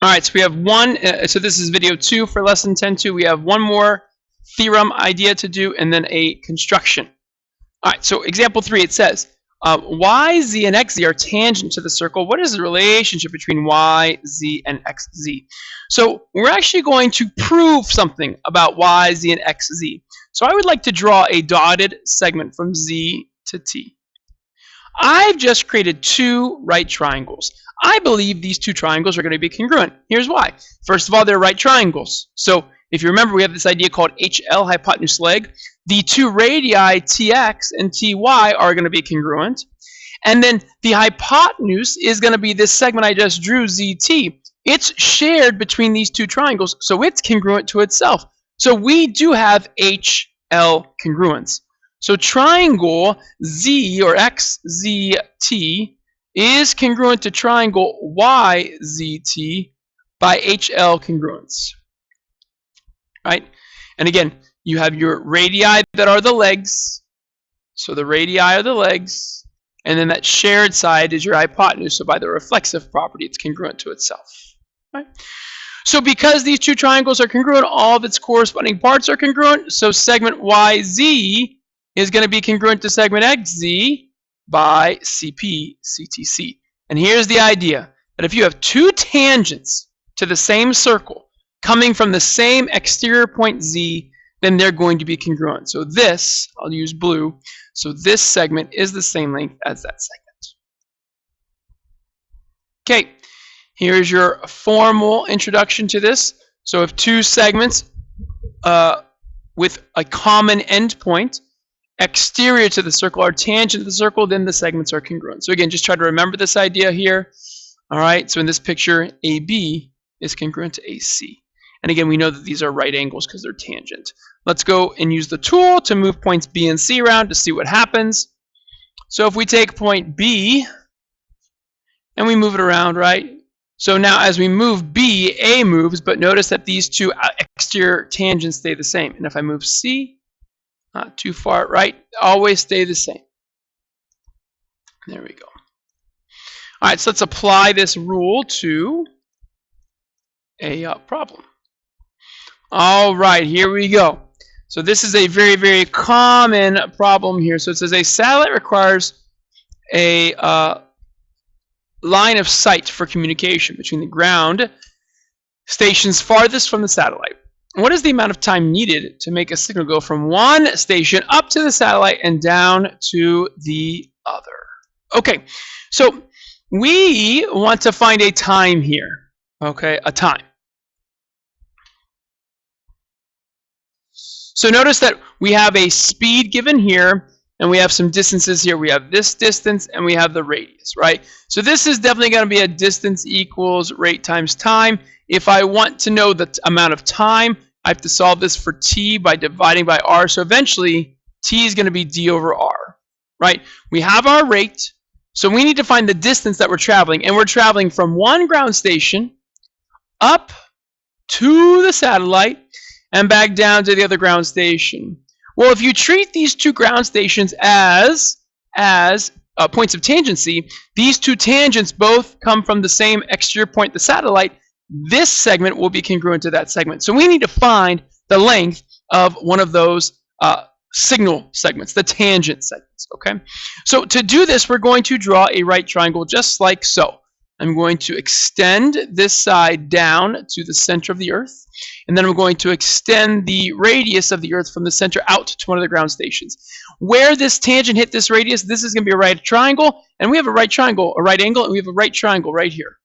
right, so we have one, so this is video 2 for lesson 10.2. We have one more theorem idea to do and then a construction. All right, so example 3, it says, y, z, and x, z are tangent to the circle. What is the relationship between y, z, and x, z? So we're actually going to prove something about y, z, and x, z. So I would like to draw a dotted segment from z to t. I've just created 2 right triangles. I believe these 2 triangles are going to be congruent. Here's why. First of all, they're right triangles. So if you remember, we have this idea called HL, hypotenuse leg. The 2 radii, tx and ty, are going to be congruent. And then the hypotenuse is going to be this segment I just drew, zt. It's shared between these 2 triangles, so it's congruent to itself. So we do have HL congruence. So triangle Z or XZT is congruent to triangle YZT by HL congruence. Right? And again, you have your radii that are the legs. So the radii are the legs. And then that shared side is your hypotenuse. So by the reflexive property, it's congruent to itself. Right? So because these 2 triangles are congruent, all of its corresponding parts are congruent. So segment YZ is going to be congruent to segment XZ by CP CTC. And here's the idea, that if you have 2 tangents to the same circle coming from the same exterior point Z, then they're going to be congruent. So this, I'll use blue, so this segment is the same length as that segment. Okay, here's your formal introduction to this. So if 2 segments with a common endpoint exterior to the circle are tangent to the circle, then the segments are congruent. So again, just try to remember this idea here. All right, so in this picture, AB is congruent to AC. And again, we know that these are right angles because they're tangent. Let's go and use the tool to move points B and C around to see what happens. So if we take point B and we move it around, right? So now as we move B, A moves, but notice that these 2 exterior tangents stay the same. And if I move C, not too far right, always stay the same. There we go. All right, so let's apply this rule to a problem. All right, here we go. So this is a very, very common problem here. So it says a satellite requires a line of sight for communication between the ground stations farthest from the satellite. What is the amount of time needed to make a signal go from one station up to the satellite and down to the other? Okay, so we want to find a time here. Okay, a time. So notice that we have a speed given here, and we have some distances here. We have this distance, and we have the radius, right? So this is definitely going to be a distance equals rate times time. If I want to know the amount of time, I have to solve this for t by dividing by r. So eventually, t is going to be d over r, right? We have our rate, so we need to find the distance that we're traveling. And we're traveling from one ground station up to the satellite and back down to the other ground station. Well, if you treat these 2 ground stations as points of tangency, these 2 tangents both come from the same exterior point, the satellite. This segment will be congruent to that segment. So we need to find the length of one of those signal segments, the tangent segments, okay? So to do this, we're going to draw a right triangle just like so. I'm going to extend this side down to the center of the Earth, and then I'm going to extend the radius of the Earth from the center out to one of the ground stations. Where this tangent hit this radius, this is going to be a right triangle, and we have a right triangle, a right angle, and we have a right triangle right here.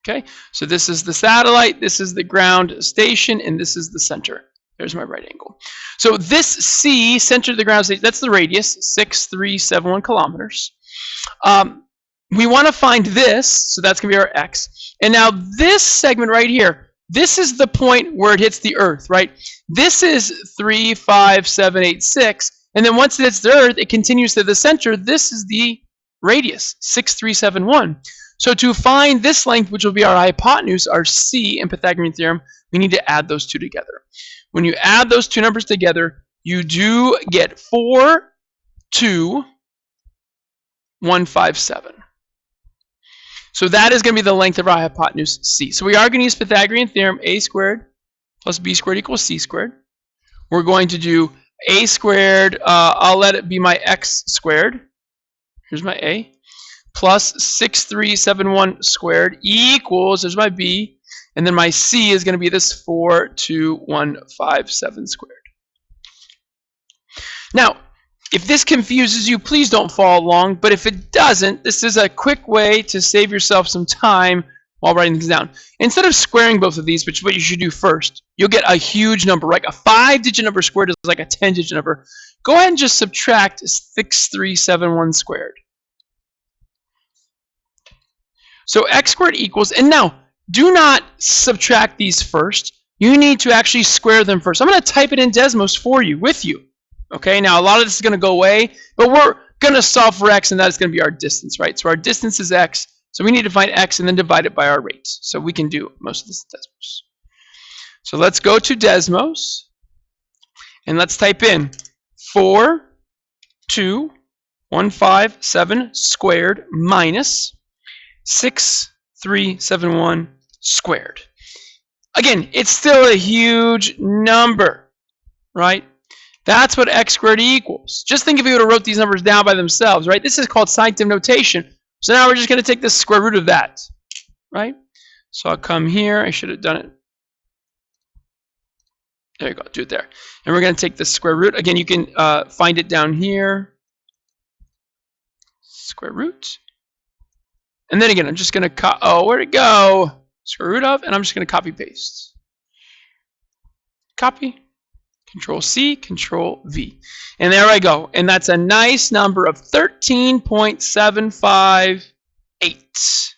Okay, so this is the satellite, this is the ground station, and this is the center. There's my right angle. So this C, center of the ground station, that's the radius, 6,371 kilometers. We want to find this, so that's going to be our x. And now this segment right here, this is the point where it hits the Earth, right? This is 35786, and then once it hits the Earth, it continues to the center. This is the radius, 6,371. So to find this length, which will be our hypotenuse, our c in Pythagorean Theorem, we need to add those 2 together. When you add those 2 numbers together, you do get 42157. So that is going to be the length of our hypotenuse C. So we are going to use Pythagorean Theorem, a squared plus b squared equals c squared. We're going to do a squared, I'll let it be my x squared. Here's my a. Plus 6371 squared equals, there's my b. And then my c is going to be this 42157 squared. Now, if this confuses you, please don't follow along. But if it doesn't, this is a quick way to save yourself some time while writing things down. Instead of squaring both of these, which is what you should do first, you'll get a huge number, right? A 5-digit number squared is like a 10-digit number. Go ahead and just subtract 6371 squared. So x squared equals, and now, do not subtract these first. You need to actually square them first. I'm going to type it in Desmos for you, with you. Okay, now a lot of this is going to go away, but we're going to solve for x, and that is going to be our distance, right? So our distance is x, so we need to find x and then divide it by our rates. So we can do most of this in Desmos. So let's go to Desmos, and let's type in 42157 squared minus 6371 squared. Again, it's still a huge number, right? That's what x squared equals. Just think if you would have wrote these numbers down by themselves, right? This is called sanctum notation. So now we're just going to take the square root of that, right? So I'll come here. I should have done it. There you go. Do it there. And we're going to take the square root. Again, you can find it down here. Square root. And then again, I'm just going to where'd it go? Square root of, and I'm just going to copy paste. Copy. Control C, Control V. And there I go. And that's a nice number of 13.758.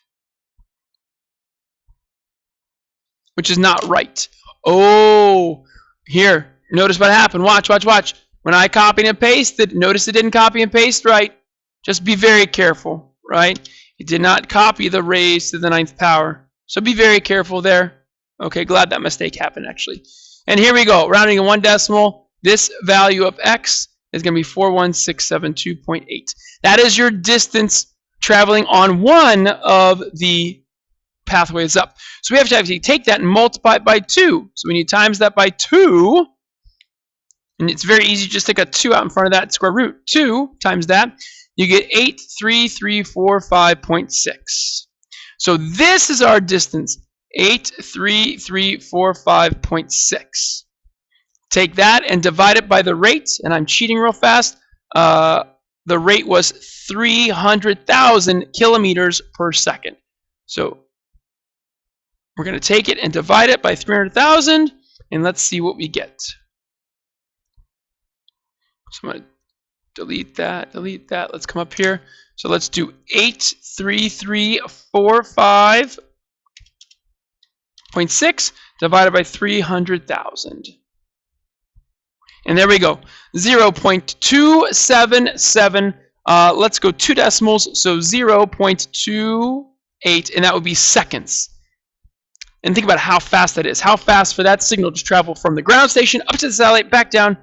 Which is not right. Oh, here. Notice what happened. Watch, watch, watch. When I copied and pasted, notice it didn't copy and paste right. Just be very careful, right? It did not copy the raised to the 9th power. So be very careful there. Okay, glad that mistake happened actually. And here we go, rounding in 1 decimal. This value of x is going to be 41672.8. That is your distance traveling on one of the pathways up. So we have to actually take that and multiply it by 2. So we need to times that by 2. And it's very easy, just take a 2 out in front of that square root. 2 times that, you get 83345.6. So this is our distance. 83345.6. Take that and divide it by the rate, and I'm cheating real fast. The rate was 300,000 kilometers per second. So we're going to take it and divide it by 300,000, and let's see what we get. So I'm going to delete that. Let's come up here. So let's do 83345.6 divided by 300,000. And there we go. 0.277. Let's go 2 decimals. So 0.28, and that would be seconds. And think about how fast that is. How fast for that signal to travel from the ground station up to the satellite, back down.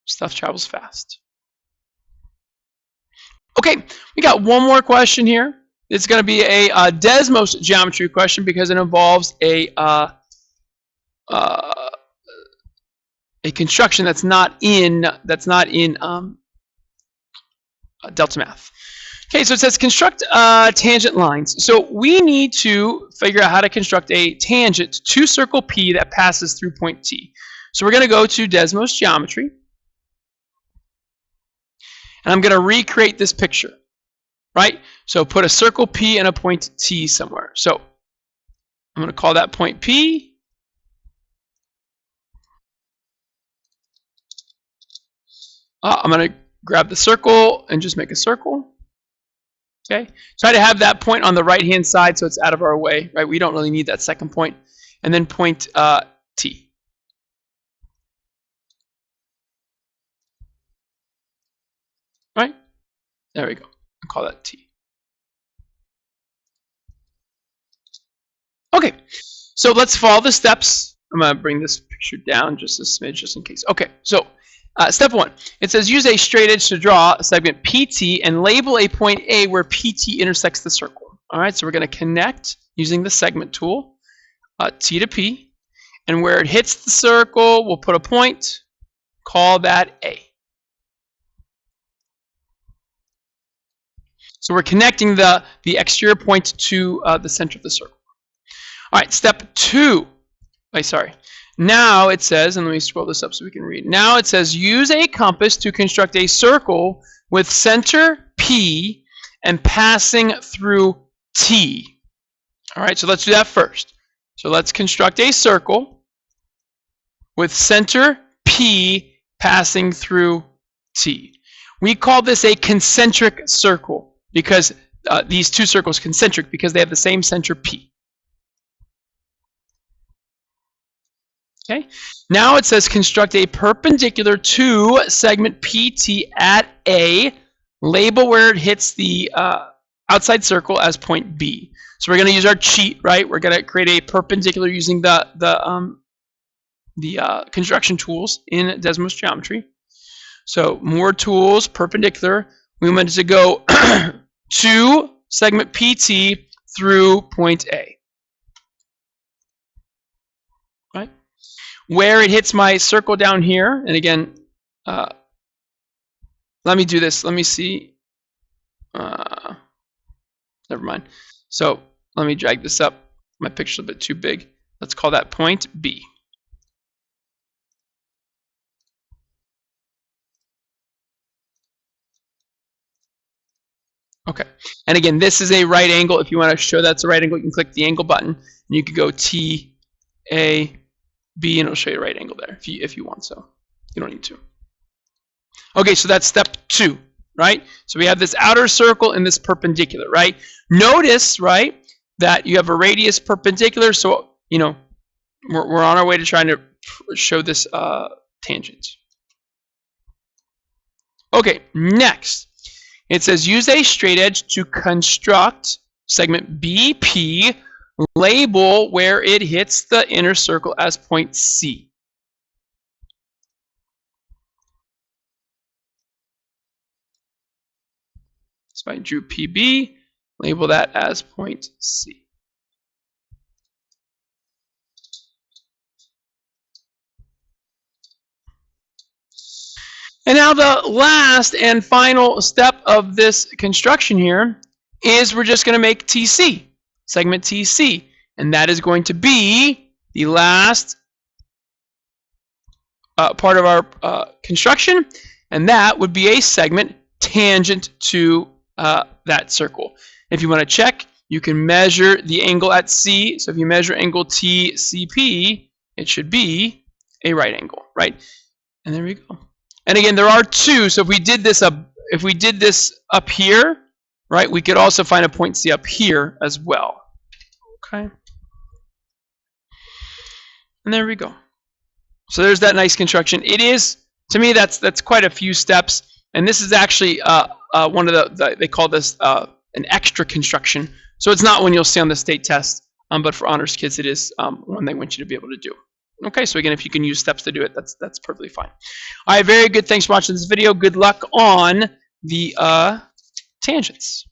Stuff travels fast. Okay, we got one more question here. It's going to be a Desmos geometry question because it involves a construction that's not in Delta Math. Okay, so it says construct tangent lines. So we need to figure out how to construct a tangent to circle P that passes through point T. So we're going to go to Desmos geometry. And I'm going to recreate this picture, right? So put a circle P and a point T somewhere. So I'm going to call that point P. I'm going to grab the circle and just make a circle. Okay. Try to have that point on the right-hand side so it's out of our way, right? We don't really need that second point. And then point T. Right? There we go. I'll call that T. Okay, so let's follow the steps. I'm going to bring this picture down just a smidge, just in case. Okay, so step 1. It says use a straight edge to draw a segment PT and label a point A where PT intersects the circle. All right, so we're going to connect using the segment tool, T to P, and where it hits the circle, we'll put a point, call that A. So we're connecting the exterior point to the center of the circle. All right, step 2. Sorry. Now it says, and let me scroll this up so we can read. Now it says, use a compass to construct a circle with center P and passing through T. All right, so let's do that first. So let's construct a circle with center P passing through T. We call this a concentric circle because these two circles concentric because they have the same center P. Okay. Now it says construct a perpendicular to segment PT at A. Label where it hits the outside circle as point B. So we're going to use our cheat, right? We're going to create a perpendicular using the construction tools in Desmos Geometry. So more tools, perpendicular. We want it to go to segment PT through point A. Right? Where it hits my circle down here, and again, let me do this. Let me see. Never mind. So let me drag this up. My picture's a bit too big. Let's call that point B. Okay. And again, this is a right angle. If you want to show that's a right angle, you can click the angle button, and you could go T, A, B, and it'll show you a right angle there if you want so. You don't need to. Okay, so that's step 2, right? So we have this outer circle and this perpendicular, right? Notice, right, that you have a radius perpendicular, so, you know, we're on our way to trying to show this tangent. Okay, next. It says use a straight edge to construct segment BP. Label where it hits the inner circle as point C. So I drew PB, label that as point C. And now the last and final step of this construction here is we're just going to make TC, segment TC. And that is going to be the last part of our construction. And that would be a segment tangent to that circle. If you want to check, you can measure the angle at C. So if you measure angle TCP, it should be a right angle, right? And there we go. And again, there are two. So if we did this up here, right, we could also find a point C up here as well. Okay. And there we go. So there's that nice construction. It is, to me, that's quite a few steps. And this is actually one of they call this an extra construction. So it's not one you'll see on the state test, but for honors kids, it is one they want you to be able to do. Okay, so again, if you can use steps to do it, that's perfectly fine. All right, very good. Thanks for watching this video. Good luck on the tangents.